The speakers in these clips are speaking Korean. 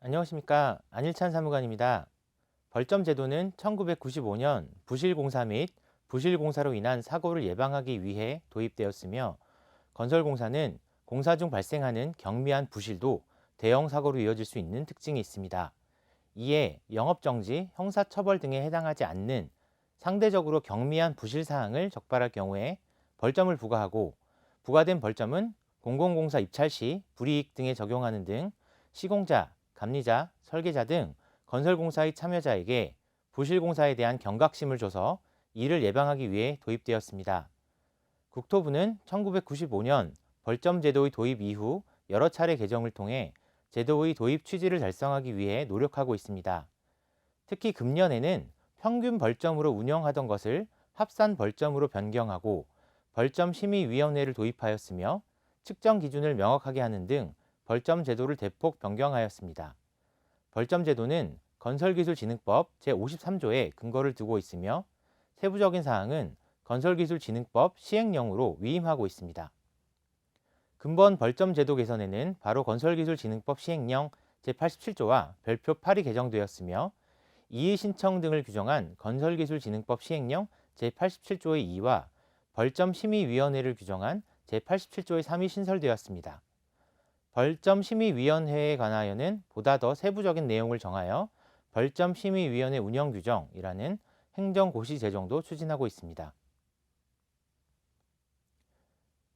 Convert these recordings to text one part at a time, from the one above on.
안녕하십니까. 안일찬 사무관입니다. 벌점 제도는 1995년 부실공사 및 부실공사로 인한 사고를 예방하기 위해 도입되었으며 건설공사는 공사 중 발생하는 경미한 부실도 대형 사고로 이어질 수 있는 특징이 있습니다. 이에 영업정지, 형사처벌 등에 해당하지 않는 상대적으로 경미한 부실 사항을 적발할 경우에 벌점을 부과하고 부과된 벌점은 공공공사 입찰 시 불이익 등에 적용하는 등 시공자, 감리자, 설계자 등 건설공사의 참여자에게 부실공사에 대한 경각심을 줘서 이를 예방하기 위해 도입되었습니다. 국토부는 1995년 벌점 제도의 도입 이후 여러 차례 개정을 통해 제도의 도입 취지를 달성하기 위해 노력하고 있습니다. 특히 금년에는 평균 벌점으로 운영하던 것을 합산 벌점으로 변경하고 벌점심의위원회를 도입하였으며 측정 기준을 명확하게 하는 등 벌점 제도를 대폭 변경하였습니다. 벌점 제도는 건설기술진흥법 제53조에 근거를 두고 있으며 세부적인 사항은 건설기술진흥법 시행령으로 위임하고 있습니다. 근본 벌점 제도 개선에는 바로 건설기술진흥법 시행령 제87조와 별표 8이 개정되었으며 이의 신청 등을 규정한 건설기술진흥법 시행령 제87조의 2와 벌점심의위원회를 규정한 제87조의 3이 신설되었습니다. 벌점심의위원회에 관하여는 보다 더 세부적인 내용을 정하여 벌점심의위원회 운영규정이라는 행정고시 제정도 추진하고 있습니다.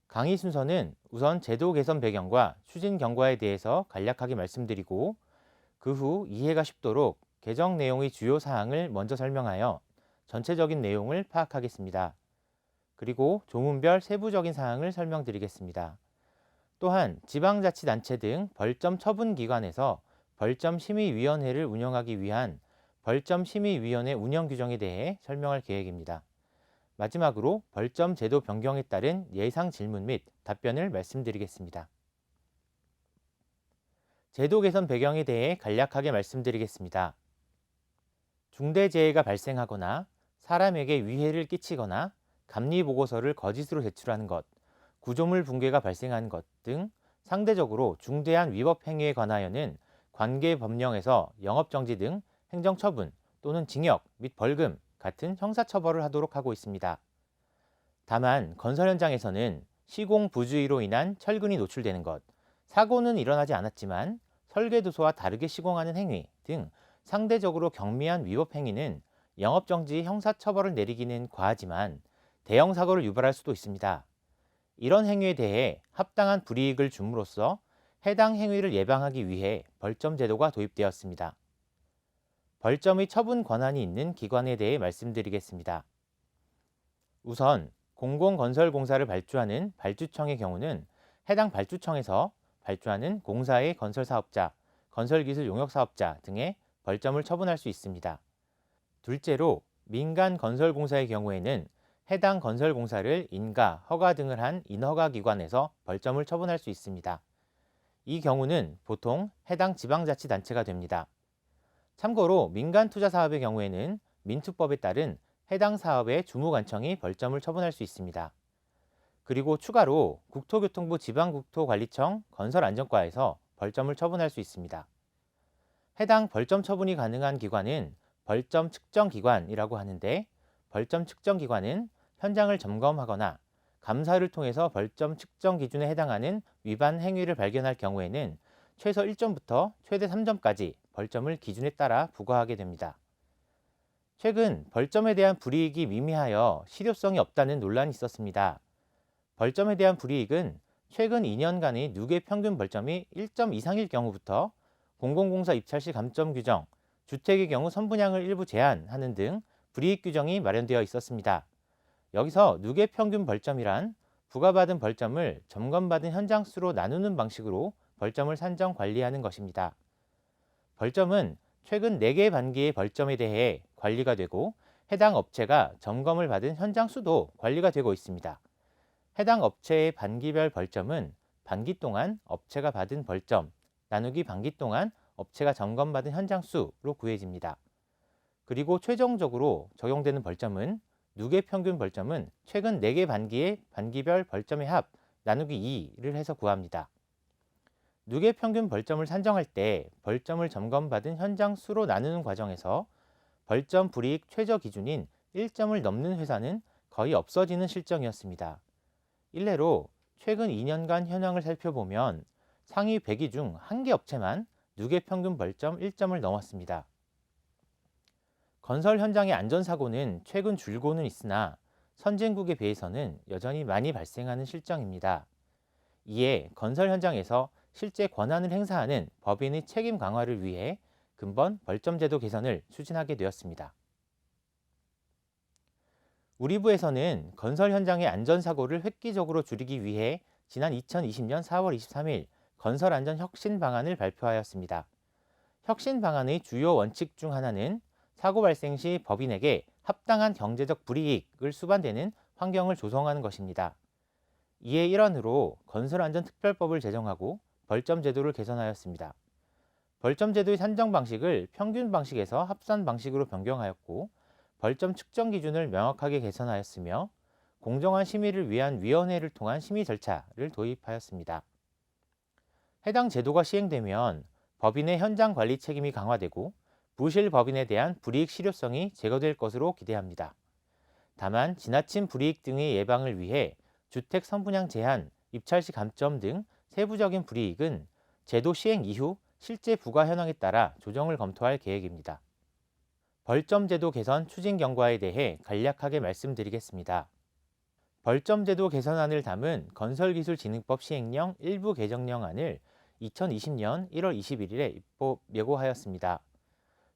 강의 순서는 우선 제도 개선 배경과 추진 경과에 대해서 간략하게 말씀드리고 그 후 이해가 쉽도록 개정 내용의 주요 사항을 먼저 설명하여 전체적인 내용을 파악하겠습니다. 그리고 조문별 세부적인 사항을 설명드리겠습니다. 또한 지방자치단체 등 벌점 처분기관에서 벌점심의위원회를 운영하기 위한 벌점심의위원회 운영 규정에 대해 설명할 계획입니다. 마지막으로 벌점 제도 변경에 따른 예상 질문 및 답변을 말씀드리겠습니다. 제도 개선 배경에 대해 간략하게 말씀드리겠습니다. 중대재해가 발생하거나 사람에게 위해를 끼치거나 감리보고서를 거짓으로 제출하는 것, 구조물 붕괴가 발생한 것 등 상대적으로 중대한 위법 행위에 관하여는 관계법령에서 영업정지 등 행정처분 또는 징역 및 벌금 같은 형사처벌을 하도록 하고 있습니다. 다만 건설 현장에서는 시공 부주의로 인한 철근이 노출되는 것, 사고는 일어나지 않았지만 설계도서와 다르게 시공하는 행위 등 상대적으로 경미한 위법 행위는 영업정지 형사처벌을 내리기는 과하지만 대형 사고를 유발할 수도 있습니다. 이런 행위에 대해 합당한 불이익을 줌으로써 해당 행위를 예방하기 위해 벌점 제도가 도입되었습니다. 벌점의 처분 권한이 있는 기관에 대해 말씀드리겠습니다. 우선 공공건설공사를 발주하는 발주청의 경우는 해당 발주청에서 발주하는 공사의 건설사업자, 건설기술용역사업자 등의 벌점을 처분할 수 있습니다. 둘째로 민간건설공사의 경우에는 해당 건설공사를 인가, 허가 등을 한 인허가기관에서 벌점을 처분할 수 있습니다. 이 경우는 보통 해당 지방자치단체가 됩니다. 참고로 민간투자사업의 경우에는 민투법에 따른 해당 사업의 주무관청이 벌점을 처분할 수 있습니다. 그리고 추가로 국토교통부 지방국토관리청 건설안전과에서 벌점을 처분할 수 있습니다. 해당 벌점 처분이 가능한 기관은 벌점 측정기관이라고 하는데 벌점 측정기관은 현장을 점검하거나 감사를 통해서 벌점 측정 기준에 해당하는 위반 행위를 발견할 경우에는 최소 1점부터 최대 3점까지 벌점을 기준에 따라 부과하게 됩니다. 최근 벌점에 대한 불이익이 미미하여 실효성이 없다는 논란이 있었습니다. 벌점에 대한 불이익은 최근 2년간의 누계 평균 벌점이 1점 이상일 경우부터 공공공사 입찰 시 감점 규정, 주택의 경우 선분양을 일부 제한하는 등 불이익 규정이 마련되어 있었습니다. 여기서 누계 평균 벌점이란 부과받은 벌점을 점검받은 현장 수로 나누는 방식으로 벌점을 산정 관리하는 것입니다. 벌점은 최근 4개 반기의 벌점에 대해 관리가 되고 해당 업체가 점검을 받은 현장 수도 관리가 되고 있습니다. 해당 업체의 반기별 벌점은 반기 동안 업체가 받은 벌점 나누기 반기 동안 업체가 점검받은 현장 수로 구해집니다. 그리고 최종적으로 적용되는 벌점은 누계 평균 벌점은 최근 4개 반기의 반기별 벌점의 합 나누기 2를 해서 구합니다. 누계 평균 벌점을 산정할 때 벌점을 점검받은 현장 수로 나누는 과정에서 벌점 불이익 최저 기준인 1점을 넘는 회사는 거의 없어지는 실정이었습니다. 일례로 최근 2년간 현황을 살펴보면 상위 100위 중 1개 업체만 누계 평균 벌점 1점을 넘었습니다. 건설 현장의 안전사고는 최근 줄고는 있으나 선진국에 비해서는 여전히 많이 발생하는 실정입니다. 이에 건설 현장에서 실제 권한을 행사하는 법인의 책임 강화를 위해 근본 벌점 제도 개선을 추진하게 되었습니다. 우리 부에서는 건설 현장의 안전사고를 획기적으로 줄이기 위해 지난 2020년 4월 23일 건설 안전 혁신 방안을 발표하였습니다. 혁신 방안의 주요 원칙 중 하나는 사고 발생 시 법인에게 합당한 경제적 불이익을 수반되는 환경을 조성하는 것입니다. 이에 일환으로 건설안전특별법을 제정하고 벌점 제도를 개선하였습니다. 벌점 제도의 산정 방식을 평균 방식에서 합산 방식으로 변경하였고 벌점 측정 기준을 명확하게 개선하였으며 공정한 심의를 위한 위원회를 통한 심의 절차를 도입하였습니다. 해당 제도가 시행되면 법인의 현장 관리 책임이 강화되고 부실 법인에 대한 불이익 실효성이 제거될 것으로 기대합니다. 다만 지나친 불이익 등의 예방을 위해 주택 선분양 제한, 입찰 시 감점 등 세부적인 불이익은 제도 시행 이후 실제 부과 현황에 따라 조정을 검토할 계획입니다. 벌점 제도 개선 추진 경과에 대해 간략하게 말씀드리겠습니다. 벌점 제도 개선안을 담은 건설기술진흥법 시행령 일부 개정령안을 2020년 1월 21일에 입법 예고하였습니다.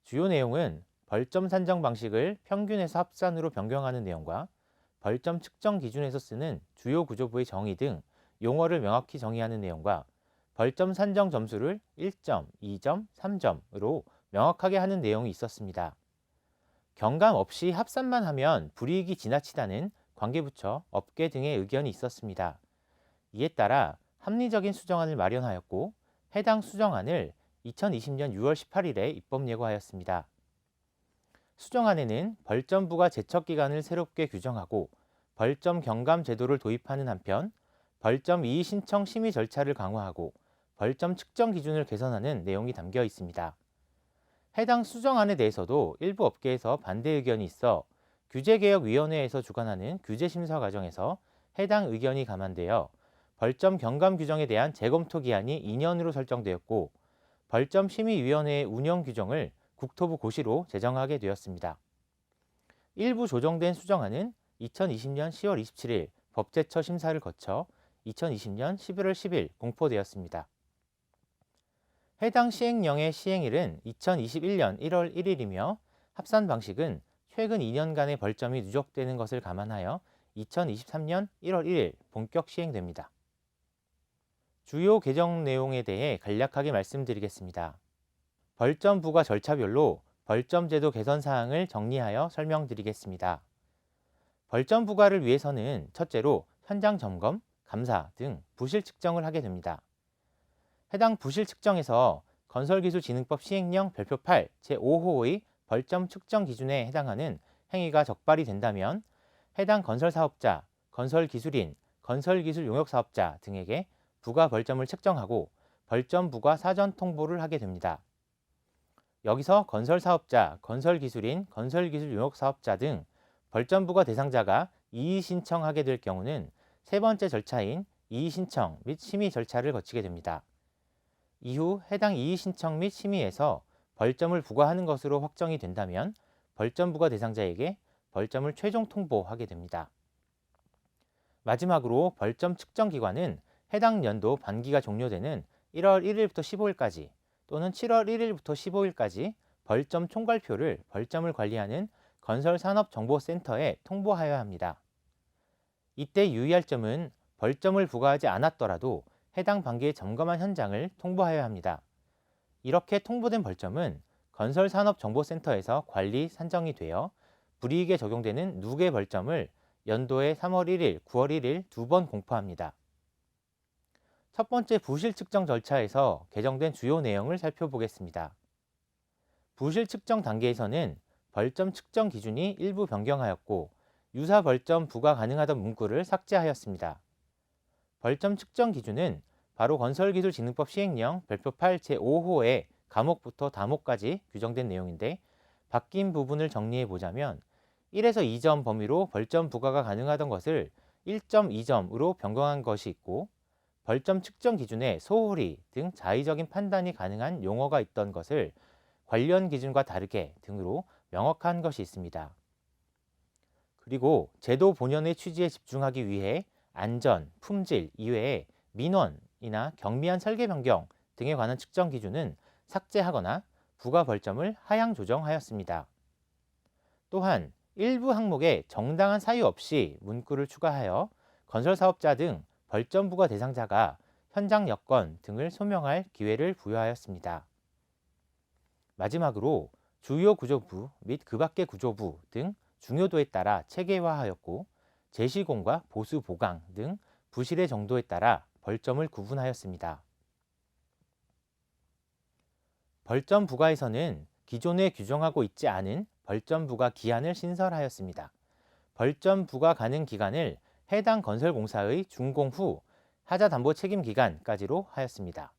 주요 내용은 벌점 산정 방식을 평균에서 합산으로 변경하는 내용과 벌점 측정 기준에서 쓰는 주요 구조부의 정의 등 용어를 명확히 정의하는 내용과 벌점 산정 점수를 1점, 2점, 3점으로 명확하게 하는 내용이 있었습니다. 경감 없이 합산만 하면 불이익이 지나치다는 관계부처, 업계 등의 의견이 있었습니다. 이에 따라 합리적인 수정안을 마련하였고 해당 수정안을 2020년 6월 18일에 입법 예고하였습니다. 수정안에는 벌점부가 제척기간을 새롭게 규정하고 벌점 경감 제도를 도입하는 한편 벌점 이의 신청 심의 절차를 강화하고 벌점 측정 기준을 개선하는 내용이 담겨 있습니다. 해당 수정안에 대해서도 일부 업계에서 반대 의견이 있어 규제개혁위원회에서 주관하는 규제심사 과정에서 해당 의견이 감안되어 벌점 경감 규정에 대한 재검토 기한이 2년으로 설정되었고 벌점심의위원회의 운영 규정을 국토부 고시로 제정하게 되었습니다. 일부 조정된 수정안은 2020년 10월 27일 법제처 심사를 거쳐 2020년 11월 10일 공포되었습니다. 해당 시행령의 시행일은 2021년 1월 1일이며 합산 방식은 최근 2년간의 벌점이 누적되는 것을 감안하여 2023년 1월 1일 본격 시행됩니다. 주요 개정 내용에 대해 간략하게 말씀드리겠습니다. 벌점 부과 절차별로 벌점 제도 개선 사항을 정리하여 설명드리겠습니다. 벌점 부과를 위해서는 첫째로 현장 점검, 감사 등 부실 측정을 하게 됩니다. 해당 부실 측정에서 건설기술진흥법 시행령 별표 8 제5호의 벌점 측정 기준에 해당하는 행위가 적발이 된다면 해당 건설사업자, 건설기술인, 건설기술용역사업자 등에게 부가 벌점을 책정하고 벌점 부과 사전 통보를 하게 됩니다. 여기서 건설사업자, 건설기술인, 건설기술용역사업자 등 벌점 부과 대상자가 이의 신청하게 될 경우는 세 번째 절차인 이의 신청 및 심의 절차를 거치게 됩니다. 이후 해당 이의 신청 및 심의에서 벌점을 부과하는 것으로 확정이 된다면 벌점 부과 대상자에게 벌점을 최종 통보하게 됩니다. 마지막으로 벌점 측정 기관은 해당 연도 반기가 종료되는 1월 1일부터 15일까지 또는 7월 1일부터 15일까지 벌점 총괄표를 벌점을 관리하는 건설산업정보센터에 통보하여야 합니다. 이때 유의할 점은 벌점을 부과하지 않았더라도 해당 반기에 점검한 현장을 통보하여야 합니다. 이렇게 통보된 벌점은 건설산업정보센터에서 관리 산정이 되어 불이익에 적용되는 누계 벌점을 연도에 3월 1일, 9월 1일 두 번 공포합니다. 첫 번째 부실 측정 절차에서 개정된 주요 내용을 살펴보겠습니다. 부실 측정 단계에서는 벌점 측정 기준이 일부 변경하였고 유사 벌점 부과 가능하던 문구를 삭제하였습니다. 벌점 측정 기준은 바로 건설기술진흥법 시행령 별표 8 제5호의 감옥부터 다목까지 규정된 내용인데 바뀐 부분을 정리해 보자면 1에서 2점 범위로 벌점 부과가 가능하던 것을 1.2점으로 변경한 것이 있고 벌점 측정 기준에 소홀히 등 자의적인 판단이 가능한 용어가 있던 것을 관련 기준과 다르게 등으로 명확한 것이 있습니다. 그리고 제도 본연의 취지에 집중하기 위해 안전, 품질 이외에 민원이나 경미한 설계 변경 등에 관한 측정 기준은 삭제하거나 부과 벌점을 하향 조정하였습니다. 또한 일부 항목에 정당한 사유 없이 문구를 추가하여 건설사업자 등 벌점 부과 대상자가 현장 여건 등을 소명할 기회를 부여하였습니다. 마지막으로 주요 구조부 및 그 밖의 구조부 등 중요도에 따라 체계화하였고 재시공과 보수 보강 등 부실의 정도에 따라 벌점을 구분하였습니다. 벌점 부과에서는 기존에 규정하고 있지 않은 벌점 부과 기한을 신설하였습니다. 벌점 부과 가능 기간을 해당 건설공사의 준공 후 하자 담보 책임 기간까지로 하였습니다.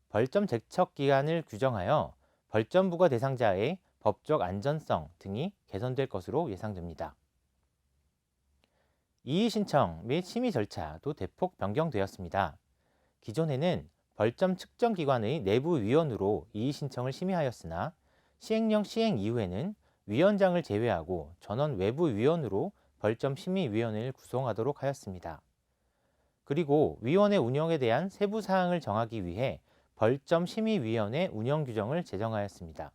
벌점 제척 기간을 규정하여 벌점 부과 대상자의 법적 안전성 등이 개선될 것으로 예상됩니다. 이의 신청 및 심의 절차도 대폭 변경되었습니다. 기존에는 벌점 측정 기관의 내부 위원으로 이의 신청을 심의하였으나 시행령 시행 이후에는 위원장을 제외하고 전원 외부 위원으로 벌점 심의위원회를 구성하도록 하였습니다. 그리고 위원회 운영에 대한 세부 사항을 정하기 위해 벌점 심의위원회 운영 규정을 제정하였습니다.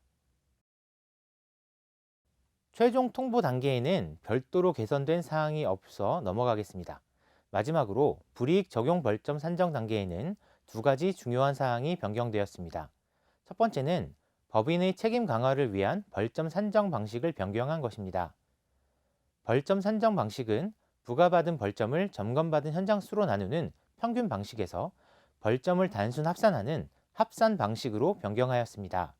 최종 통보 단계에는 별도로 개선된 사항이 없어 넘어가겠습니다. 마지막으로 불이익 적용 벌점 산정 단계에는 두 가지 중요한 사항이 변경되었습니다. 첫 번째는 법인의 책임 강화를 위한 벌점 산정 방식을 변경한 것입니다. 벌점 산정 방식은 부과받은 벌점을 점검받은 현장 수로 나누는 평균 방식에서 벌점을 단순 합산하는 합산 방식으로 변경하였습니다.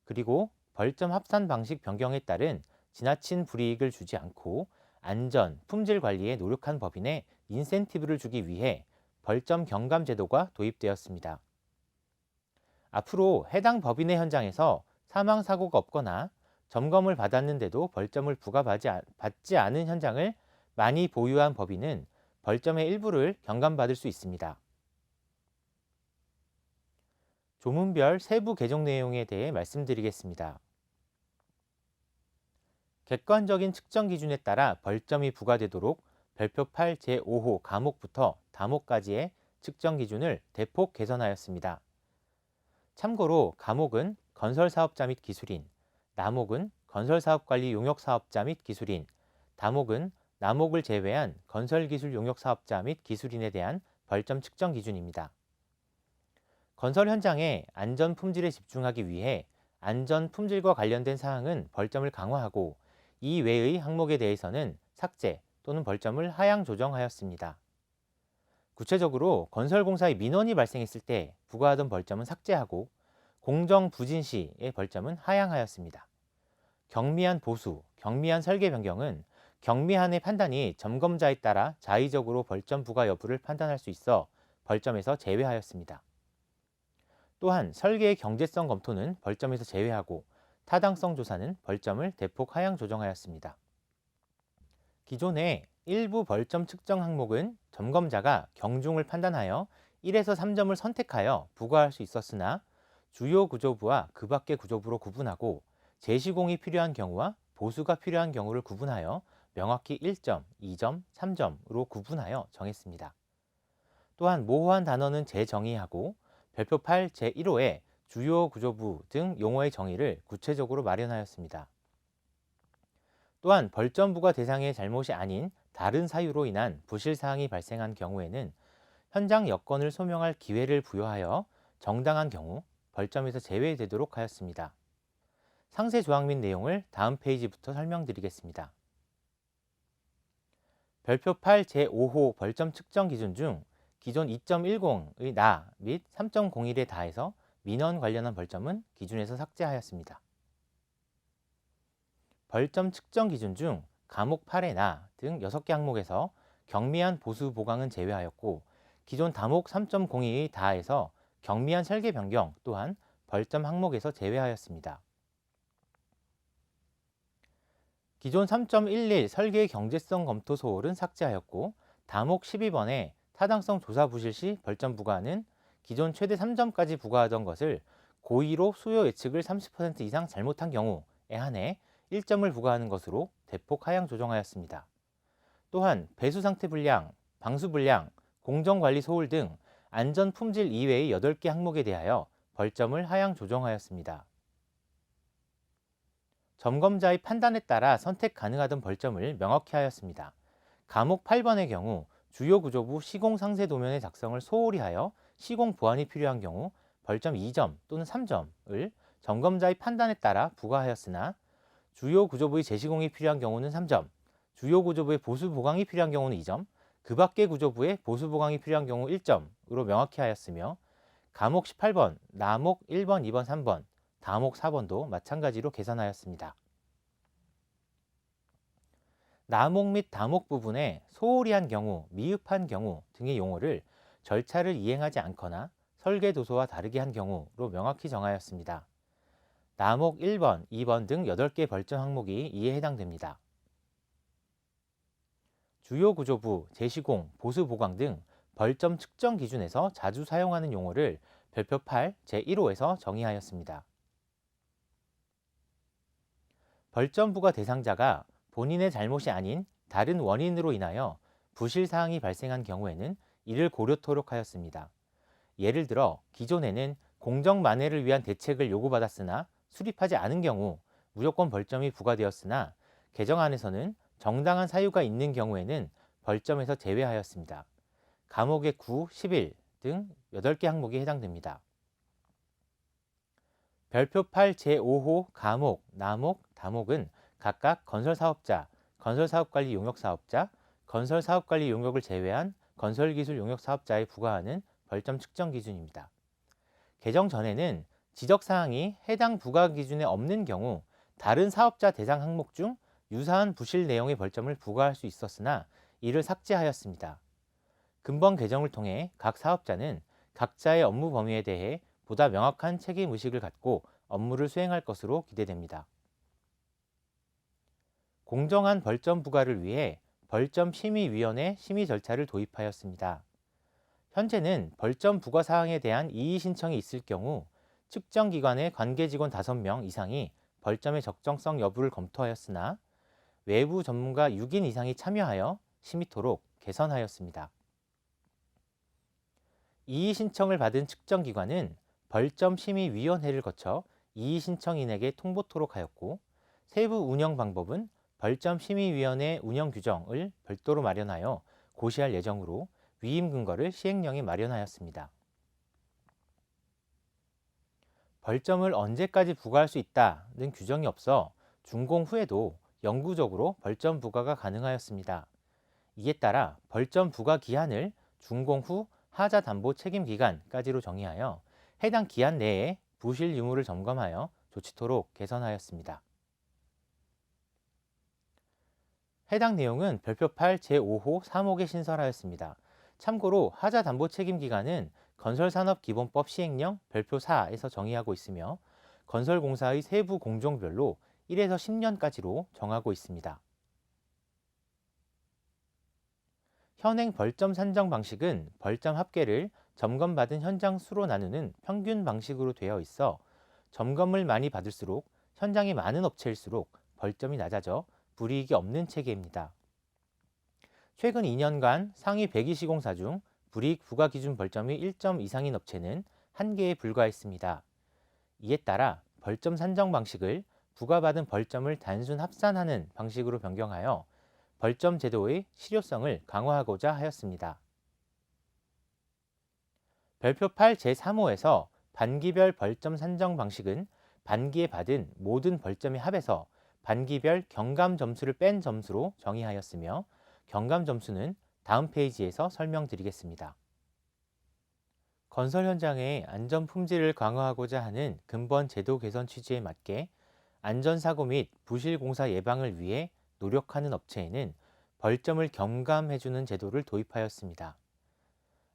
그리고 벌점 합산 방식 변경에 따른 지나친 불이익을 주지 않고 안전, 품질 관리에 노력한 법인에 인센티브를 주기 위해 벌점 경감 제도가 도입되었습니다. 앞으로 해당 법인의 현장에서 사망 사고가 없거나 점검을 받았는데도 벌점을 부과받지 않은 현장을 많이 보유한 법인은 벌점의 일부를 경감받을 수 있습니다. 조문별 세부 개정 내용에 대해 말씀드리겠습니다. 객관적인 측정 기준에 따라 벌점이 부과되도록 별표 8 제5호 감옥부터 다목까지의 측정 기준을 대폭 개선하였습니다. 참고로 감옥은 건설사업자 및 기술인, 남옥은 건설사업관리 용역사업자 및 기술인, 다목은 남옥을 제외한 건설기술 용역사업자 및 기술인에 대한 벌점 측정 기준입니다. 건설 현장의 안전 품질에 집중하기 위해 안전 품질과 관련된 사항은 벌점을 강화하고 이 외의 항목에 대해서는 삭제 또는 벌점을 하향 조정하였습니다. 구체적으로 건설공사의 민원이 발생했을 때 부과하던 벌점은 삭제하고 공정부진 시의 벌점은 하향하였습니다. 경미한 보수, 경미한 설계 변경은 경미한의 판단이 점검자에 따라 자의적으로 벌점 부과 여부를 판단할 수 있어 벌점에서 제외하였습니다. 또한 설계의 경제성 검토는 벌점에서 제외하고 타당성 조사는 벌점을 대폭 하향 조정하였습니다. 기존의 일부 벌점 측정 항목은 점검자가 경중을 판단하여 1에서 3점을 선택하여 부과할 수 있었으나 주요 구조부와 그 밖의 구조부로 구분하고 재시공이 필요한 경우와 보수가 필요한 경우를 구분하여 명확히 1점, 2점, 3점으로 구분하여 정했습니다. 또한 모호한 단어는 재정의하고 별표 8 제1호에 주요 구조부 등 용어의 정의를 구체적으로 마련하였습니다. 또한 벌점 부과 대상의 잘못이 아닌 다른 사유로 인한 부실 사항이 발생한 경우에는 현장 여건을 소명할 기회를 부여하여 정당한 경우 벌점에서 제외되도록 하였습니다. 상세 조항 및 내용을 다음 페이지부터 설명드리겠습니다. 별표 8 제5호 벌점 측정 기준 중 기존 2.10의 나 및 3.01에 다해서 민원 관련한 벌점은 기준에서 삭제하였습니다. 벌점 측정 기준 중 감옥 8의 나 등 6개 항목에서 경미한 보수 보강은 제외하였고 기존 다목 3.02의 다에서 경미한 설계 변경 또한 벌점 항목에서 제외하였습니다. 기존 3.11 설계의 경제성 검토 소홀은 삭제하였고 다목 12번에 타당성 조사 부실 시 벌점 부과는 기존 최대 3점까지 부과하던 것을 고의로 수요 예측을 30% 이상 잘못한 경우에 한해 1점을 부과하는 것으로 대폭 하향 조정하였습니다. 또한 배수 상태 불량, 방수 불량, 공정관리 소홀 등 안전 품질 이외의 8개 항목에 대하여 벌점을 하향 조정하였습니다. 점검자의 판단에 따라 선택 가능하던 벌점을 명확히 하였습니다. 과목 8번의 경우 주요 구조부 시공 상세 도면의 작성을 소홀히 하여 시공 보완이 필요한 경우 벌점 2점 또는 3점을 점검자의 판단에 따라 부과하였으나 주요 구조부의 재시공이 필요한 경우는 3점, 주요 구조부의 보수 보강이 필요한 경우는 2점, 그 밖의 구조부의 보수 보강이 필요한 경우 1점으로 명확히 하였으며 과목 18번, 나목 1번, 2번, 3번, 다목 4번도 마찬가지로 계산하였습니다. 나목 및 다목 부분에 소홀히 한 경우, 미흡한 경우 등의 용어를 절차를 이행하지 않거나 설계 도서와 다르게 한 경우로 명확히 정하였습니다. 나목 1번, 2번 등 8개 벌점 항목이 이에 해당됩니다. 주요 구조부, 재시공, 보수 보강 등 벌점 측정 기준에서 자주 사용하는 용어를 별표 8 제1호에서 정의하였습니다. 벌점 부과 대상자가 본인의 잘못이 아닌 다른 원인으로 인하여 부실 사항이 발생한 경우에는 이를 고려토록 하였습니다. 예를 들어 기존에는 공정 만회를 위한 대책을 요구받았으나 수립하지 않은 경우 무조건 벌점이 부과되었으나 개정안에서는 정당한 사유가 있는 경우에는 벌점에서 제외하였습니다. 과목의 9, 11 등 8개 항목이 해당됩니다. 별표 8 제5호 과목, 나목, 다목은 각각 건설사업자, 건설사업관리 용역사업자, 건설사업관리 용역을 제외한 건설기술 용역사업자에 부과하는 벌점 측정 기준입니다. 개정 전에는 지적사항이 해당 부과 기준에 없는 경우 다른 사업자 대상 항목 중 유사한 부실 내용의 벌점을 부과할 수 있었으나 이를 삭제하였습니다. 근본 개정을 통해 각 사업자는 각자의 업무 범위에 대해 보다 명확한 책임의식을 갖고 업무를 수행할 것으로 기대됩니다. 공정한 벌점 부과를 위해 벌점심의위원회 심의 절차를 도입하였습니다. 현재는 벌점 부과 사항에 대한 이의 신청이 있을 경우 측정기관의 관계직원 5명 이상이 벌점의 적정성 여부를 검토하였으나 외부 전문가 6인 이상이 참여하여 심의토록 개선하였습니다. 이의 신청을 받은 측정기관은 벌점심의위원회를 거쳐 이의 신청인에게 통보토록 하였고 세부 운영 방법은 벌점심의위원회 운영 규정을 별도로 마련하여 고시할 예정으로 위임 근거를 시행령에 마련하였습니다. 벌점을 언제까지 부과할 수 있다는 규정이 없어 준공 후에도 영구적으로 벌점 부과가 가능하였습니다. 이에 따라 벌점 부과 기한을 준공 후 하자 담보 책임 기간까지로 정의하여 해당 기한 내에 부실 유무를 점검하여 조치토록 개선하였습니다. 해당 내용은 별표 8 제5호 3호에 신설하였습니다. 참고로 하자 담보 책임 기간은 건설산업기본법 시행령 별표 4에서 정의하고 있으며 건설공사의 세부 공종별로 1에서 10년까지로 정하고 있습니다. 현행 벌점 산정 방식은 벌점 합계를 점검받은 현장 수로 나누는 평균 방식으로 되어 있어 점검을 많이 받을수록 현장이 많은 업체일수록 벌점이 낮아져 불이익이 없는 체계입니다. 최근 2년간 상위 120공사 중 불이익 부과 기준 벌점이 1점 이상인 업체는 1개에 불과했습니다. 이에 따라 벌점 산정 방식을 부과받은 벌점을 단순 합산하는 방식으로 변경하여 벌점 제도의 실효성을 강화하고자 하였습니다. 별표 8 제3호에서 반기별 벌점 산정 방식은 반기에 받은 모든 벌점의 합에서 반기별 경감 점수를 뺀 점수로 정의하였으며 경감 점수는 다음 페이지에서 설명드리겠습니다. 건설 현장의 안전 품질을 강화하고자 하는 근본 제도 개선 취지에 맞게 안전사고 및 부실 공사 예방을 위해 노력하는 업체에는 벌점을 경감해주는 제도를 도입하였습니다.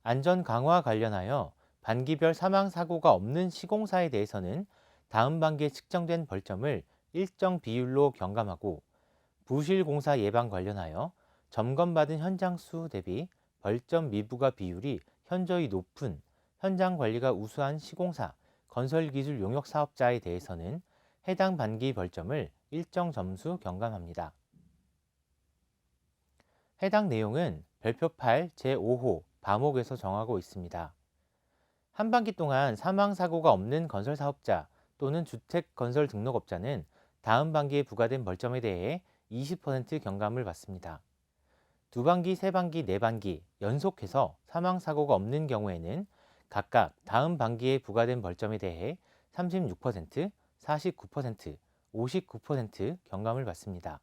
안전 강화 관련하여 반기별 사망 사고가 없는 시공사에 대해서는 다음 반기에 측정된 벌점을 일정 비율로 경감하고, 부실 공사 예방 관련하여 점검받은 현장 수 대비 벌점 미부과 비율이 현저히 높은 현장 관리가 우수한 시공사, 건설기술 용역 사업자에 대해서는 해당 반기 벌점을 일정 점수 경감합니다. 해당 내용은 별표 8 제5호 과목에서 정하고 있습니다. 한 반기 동안 사망사고가 없는 건설사업자 또는 주택건설 등록업자는 다음 반기에 부과된 벌점에 대해 20% 경감을 받습니다. 두 반기, 세 반기, 네 반기 연속해서 사망사고가 없는 경우에는 각각 다음 반기에 부과된 벌점에 대해 36%, 49%, 59% 경감을 받습니다.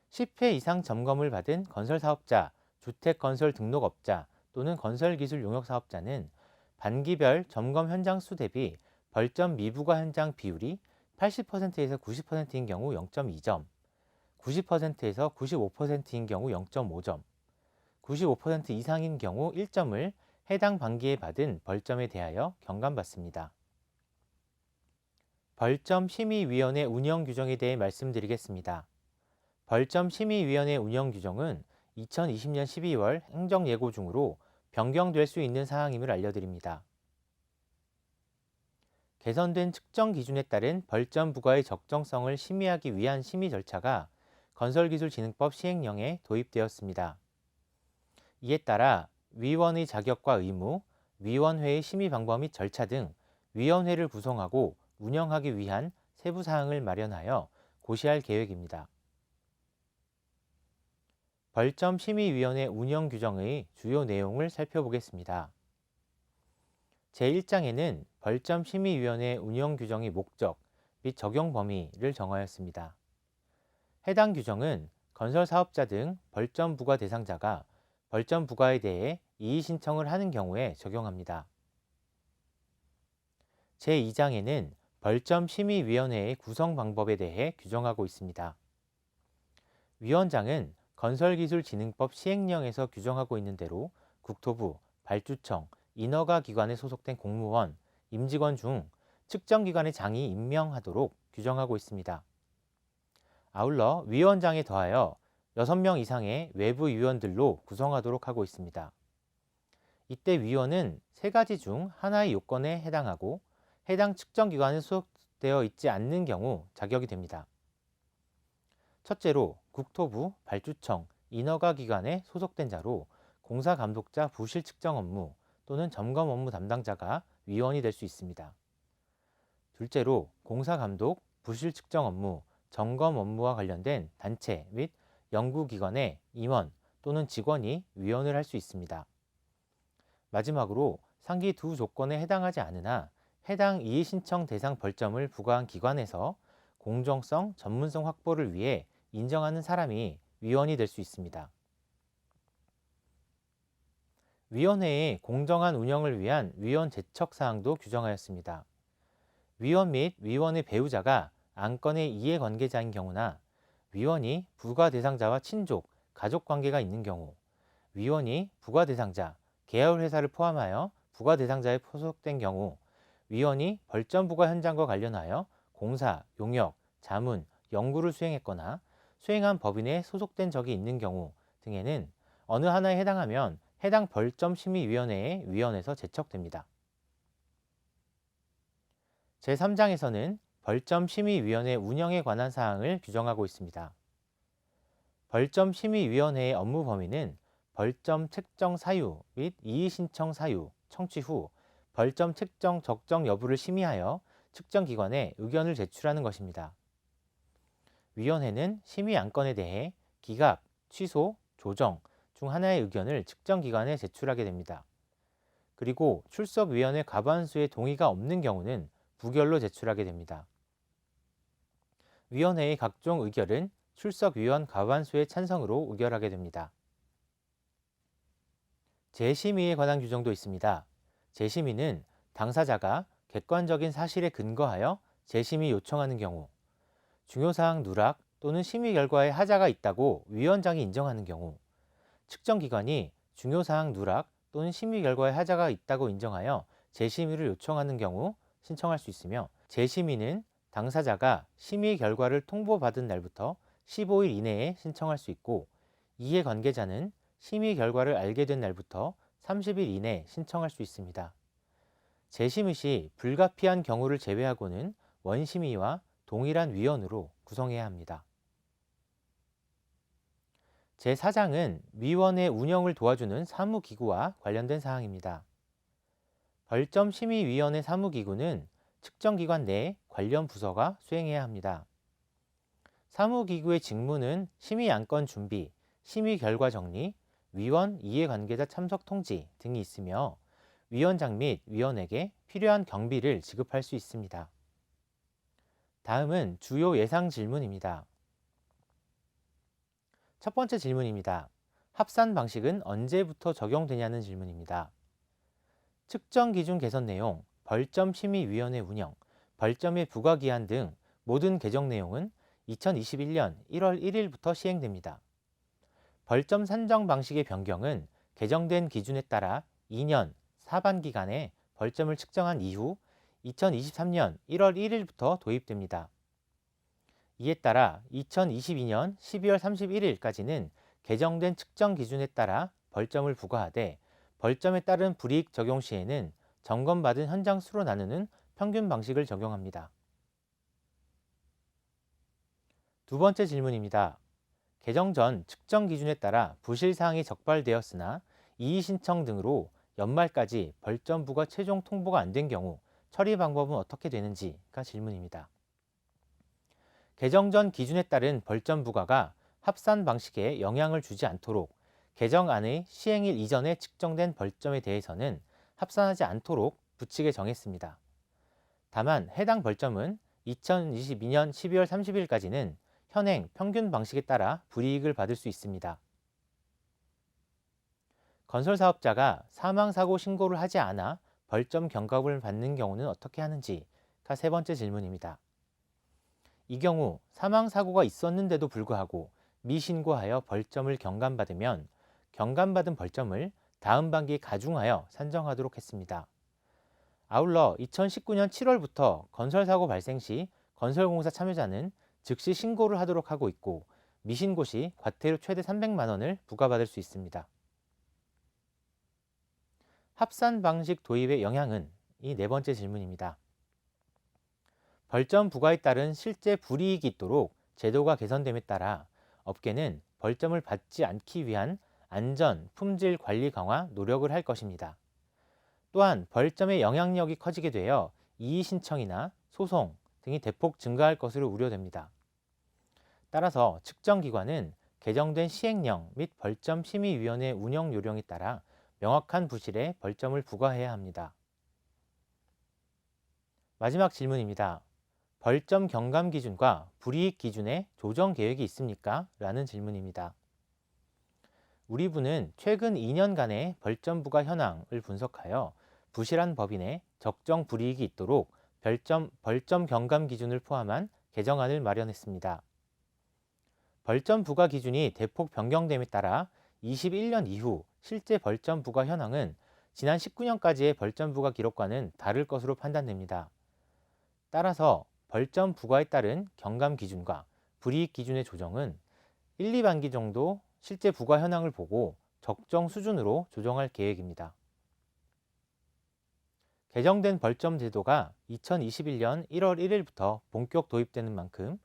10회 이상 점검을 받은 건설사업자, 주택건설 등록업자 또는 건설기술 용역사업자는 반기별 점검 현장 수 대비 벌점 미부과 현장 비율이 80%에서 90%인 경우 0.2점, 90%에서 95%인 경우 0.5점, 95% 이상인 경우 1점을 해당 반기에 받은 벌점에 대하여 경감받습니다. 벌점 심의위원회 운영 규정에 대해 말씀드리겠습니다. 벌점 심의위원회 운영 규정은 2020년 12월 행정예고 중으로 변경될 수 있는 사항임을 알려드립니다. 개선된 측정 기준에 따른 벌점 부과의 적정성을 심의하기 위한 심의 절차가 건설기술진흥법 시행령에 도입되었습니다. 이에 따라 위원의 자격과 의무, 위원회의 심의 방법 및 절차 등 위원회를 구성하고 운영하기 위한 세부 사항을 마련하여 고시할 계획입니다. 벌점 심의위원회 운영 규정의 주요 내용을 살펴보겠습니다. 제1장에는 벌점 심의위원회 운영 규정의 목적 및 적용 범위를 정하였습니다. 해당 규정은 건설사업자 등 벌점 부과 대상자가 벌점 부과에 대해 이의 신청을 하는 경우에 적용합니다. 제2장에는 벌점 심의위원회의 구성 방법에 대해 규정하고 있습니다. 위원장은 건설기술진흥법 시행령에서 규정하고 있는 대로 국토부, 발주청, 인허가 기관에 소속된 공무원, 임직원 중 측정기관의 장이 임명하도록 규정하고 있습니다. 아울러 위원장에 더하여 6명 이상의 외부 위원들로 구성하도록 하고 있습니다. 이때 위원은 세 가지 중 하나의 요건에 해당하고 해당 측정기관에 소속되어 있지 않는 경우 자격이 됩니다. 첫째로 국토부, 발주청, 인허가 기관에 소속된 자로 공사감독자 부실 측정 업무 또는 점검 업무 담당자가 위원이 될 수 있습니다. 둘째로 공사감독, 부실 측정 업무, 점검 업무와 관련된 단체 및 연구기관의 임원 또는 직원이 위원을 할 수 있습니다. 마지막으로 상기 두 조건에 해당하지 않으나 해당 이의신청 대상 벌점을 부과한 기관에서 공정성, 전문성 확보를 위해 인정하는 사람이 위원이 될 수 있습니다. 위원회의 공정한 운영을 위한 위원 제척 사항도 규정하였습니다. 위원 및 위원의 배우자가 안건의 이해관계자인 경우나 위원이 부과 대상자와 친족, 가족 관계가 있는 경우, 위원이 부과 대상자, 계열회사를 포함하여 부과 대상자에 소속된 경우, 위원이 벌점 부과 현장과 관련하여 공사, 용역, 자문, 연구를 수행했거나 수행한 법인에 소속된 적이 있는 경우 등에는 어느 하나에 해당하면 해당 벌점 심의위원회의 위원에서 제척됩니다. 제3장에서는 벌점 심의위원회 운영에 관한 사항을 규정하고 있습니다. 벌점 심의위원회의 업무 범위는 벌점 책정 사유 및 이의 신청 사유, 청취 후 벌점 책정 적정 여부를 심의하여 측정기관에 의견을 제출하는 것입니다. 위원회는 심의 안건에 대해 기각, 취소, 조정 중 하나의 의견을 측정기관에 제출하게 됩니다. 그리고 출석위원회 과반수의 동의가 없는 경우는 부결로 제출하게 됩니다. 위원회의 각종 의결은 출석위원 과반수의 찬성으로 의결하게 됩니다. 재심의에 관한 규정도 있습니다. 재심의는 당사자가 객관적인 사실에 근거하여 재심의 요청하는 경우, 중요사항 누락 또는 심의 결과에 하자가 있다고 위원장이 인정하는 경우, 측정기관이 중요사항 누락 또는 심의 결과에 하자가 있다고 인정하여 재심의를 요청하는 경우 신청할 수 있으며, 재심의는 당사자가 심의 결과를 통보받은 날부터 15일 이내에 신청할 수 있고, 이해관계자는 심의 결과를 알게 된 날부터 30일 이내에 신청할 수 있습니다. 재심의 시 불가피한 경우를 제외하고는 원심의와 동일한 위원으로 구성해야 합니다. 제4장은 위원회 운영을 도와주는 사무기구와 관련된 사항입니다. 벌점심의위원회 사무기구는 측정기관 내 관련 부서가 수행해야 합니다. 사무기구의 직무는 심의안건 준비, 심의 결과 정리, 위원 이해관계자 참석 통지 등이 있으며, 위원장 및 위원에게 필요한 경비를 지급할 수 있습니다. 다음은 주요 예상 질문입니다. 첫 번째 질문입니다. 합산 방식은 언제부터 적용되냐는 질문입니다. 측정 기준 개선 내용, 벌점 심의위원회 운영, 벌점의 부과기한 등 모든 개정 내용은 2021년 1월 1일부터 시행됩니다. 벌점 산정 방식의 변경은 개정된 기준에 따라 2년 하반기간에 벌점을 측정한 이후 2023년 1월 1일부터 도입됩니다. 이에 따라 2022년 12월 31일까지는 개정된 측정 기준에 따라 벌점을 부과하되, 벌점에 따른 불이익 적용 시에는 점검받은 현장 수로 나누는 평균 방식을 적용합니다. 두 번째 질문입니다. 개정 전 측정 기준에 따라 부실사항이 적발되었으나 이의 신청 등으로 연말까지 벌점 부과 최종 통보가 안 된 경우 처리 방법은 어떻게 되는지가 질문입니다. 개정 전 기준에 따른 벌점 부과가 합산 방식에 영향을 주지 않도록 개정안의 시행일 이전에 측정된 벌점에 대해서는 합산하지 않도록 부칙에 정했습니다. 다만 해당 벌점은 2022년 12월 30일까지는 현행 평균 방식에 따라 불이익을 받을 수 있습니다. 건설사업자가 사망사고 신고를 하지 않아 벌점 경감을 받는 경우는 어떻게 하는지가 세 번째 질문입니다. 이 경우 사망사고가 있었는데도 불구하고 미신고하여 벌점을 경감받으면 경감받은 벌점을 다음 반기에 가중하여 산정하도록 했습니다. 아울러 2019년 7월부터 건설사고 발생 시 건설공사 참여자는 즉시 신고를 하도록 하고 있고, 미신고 시 과태료 최대 300만 원을 부과받을 수 있습니다. 합산 방식 도입의 영향은 이 네 번째 질문입니다. 벌점 부과에 따른 실제 불이익이 있도록 제도가 개선됨에 따라 업계는 벌점을 받지 않기 위한 안전, 품질 관리 강화 노력을 할 것입니다. 또한 벌점의 영향력이 커지게 되어 이의 신청이나 소송 등이 대폭 증가할 것으로 우려됩니다. 따라서 측정기관은 개정된 시행령 및 벌점 심의위원회 운영 요령에 따라 명확한 부실에 벌점을 부과해야 합니다. 마지막 질문입니다. 벌점 경감 기준과 불이익 기준에 조정 계획이 있습니까? 라는 질문입니다. 우리 부는 최근 2년간의 벌점 부과 현황을 분석하여 부실한 법인에 적정 불이익이 있도록 벌점 경감 기준을 포함한 개정안을 마련했습니다. 벌점 부과 기준이 대폭 변경됨에 따라 21년 이후 실제 벌점 부과 현황은 지난 19년까지의 벌점 부과 기록과는 다를 것으로 판단됩니다. 따라서 벌점 부과에 따른 경감 기준과 불이익 기준의 조정은 1, 2반기 정도 실제 부과 현황을 보고 적정 수준으로 조정할 계획입니다. 개정된 벌점 제도가 2021년 1월 1일부터 본격 도입되는 만큼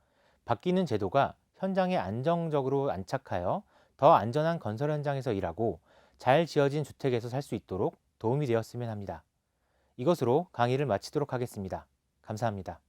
바뀌는 제도가 현장에 안정적으로 안착하여 더 안전한 건설 현장에서 일하고 잘 지어진 주택에서 살 수 있도록 도움이 되었으면 합니다. 이것으로 강의를 마치도록 하겠습니다. 감사합니다.